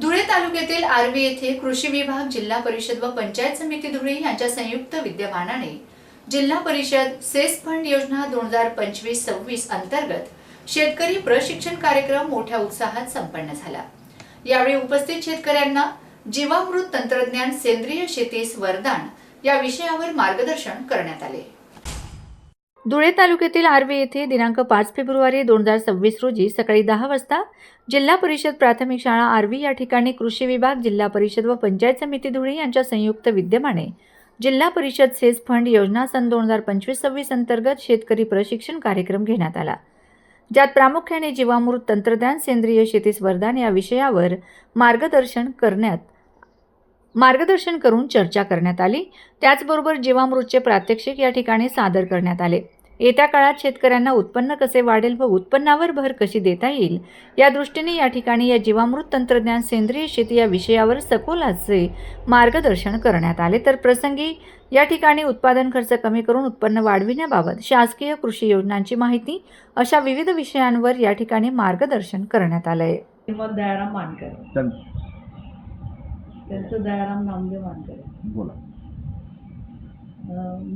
धुळे तालुक्यातील आर्वी येथे कृषी विभाग, जिल्हा परिषद व पंचायत समिती धुळे यांच्या संयुक्त विद्यमानाने जिल्हा परिषद सेस फंड योजना 2025-26 अंतर्गत शेतकरी प्रशिक्षण कार्यक्रम मोठ्या उत्साहात संपन्न झाला। यावेळी उपस्थित शेतकऱ्यांना जीवामृत तंत्रज्ञान सेंद्रिय शेतीस वरदान या विषयावर मार्गदर्शन करण्यात आले। धुळे तालुक्यातील आर्वी येथे दिनांक 5 फेब्रुवारी 2026 रोजी सकाळी 10 वाजता जिल्हा परिषद प्राथमिक शाळा आर्वी या ठिकाणी कृषी विभाग, जिल्हा परिषद व पंचायत समिती धुळे यांच्या संयुक्त विद्यमाने जिल्हा परिषद सेस फंड योजना सन 2025-26 अंतर्गत शेतकरी प्रशिक्षण कार्यक्रम घेण्यात आला, ज्यात प्रामुख्याने जीवामृत तंत्रज्ञान सेंद्रिय शेतीस वरदान या विषयावर मार्गदर्शन करून चर्चा करण्यात आली। त्याचबरोबर जीवामृतचे प्रात्यक्षिक या ठिकाणी सादर करण्यात आले। येत्या काळात शेतकऱ्यांना उत्पन्न कसे वाढेल व उत्पन्नावर भर कशी देता येईल या दृष्टीने या ठिकाणी या जीवामृत तंत्रज्ञान सेंद्रिय शेती या विषयावर सखोल असे मार्गदर्शन करण्यात आले। तर प्रसंगी या ठिकाणी उत्पादन खर्च कमी करून उत्पन्न वाढविण्याबाबत शासकीय कृषी योजनांची माहिती अशा विविध विषयांवर या ठिकाणी मार्गदर्शन करण्यात आले। दयाराम मानकर, त्यांचं दयाराम नामदेव मानकर बोला।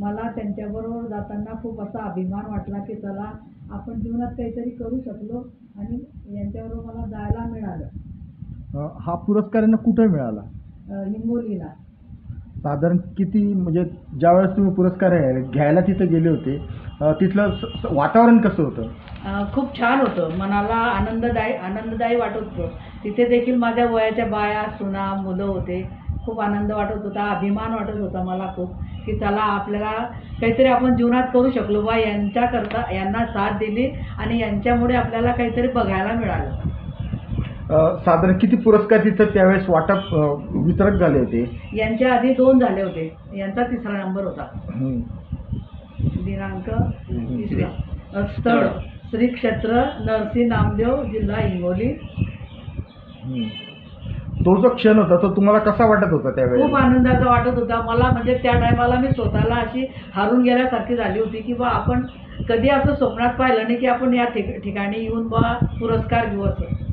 मला त्यांच्याबरोबर जाताना खूप असा अभिमान वाटला की चला आपण जीवनात काहीतरी करू शकलो आणि यांच्याबरोबर मला जायला मिळालं। हा पुरस्कार यांना कुठे मिळाला? हिंगोलीला। साधारण किती, म्हणजे ज्यावेळेस तुम्ही पुरस्कार घ्यायला तिथे गेले होते तिथलं वातावरण कसं होतं? खूप छान होतं, मनाला आनंददायी वाटत होतं। तिथे देखील माझ्या वयाच्या बाया, सुना, मुलं होते। खूप आनंद वाटत होता, अभिमान वाटत होता मला खूप की चला आपल्याला काहीतरी आपण जीवनात करू शकलो बा, यांच्याकरता यांना साथ दिली आणि यांच्यामुळे आपल्याला काहीतरी बघायला मिळालं। साधारण किती पुरस्कार तिथं त्यावेळेस वाटप वितरक झाले होते? यांच्या आधी 2 झाले होते, यांचा 3रा नंबर होता। दिनांक 3 स्थळ श्री क्षेत्र नरसी नामदेव, जिल्हा हिंगोली। तो जो क्षण होता तो तुम्हाला कसा वाटत होता त्यावेळेस? खूप आनंदाचा वाटत होता मला, म्हणजे त्या टायमाला मी स्वतःला अशी हारून गेल्यासारखी झाली होती की बा आपण कधी असं स्वप्नात पाहिलं नाही की आपण या ठिकाणी येऊन बा पुरस्कार घेऊ असं।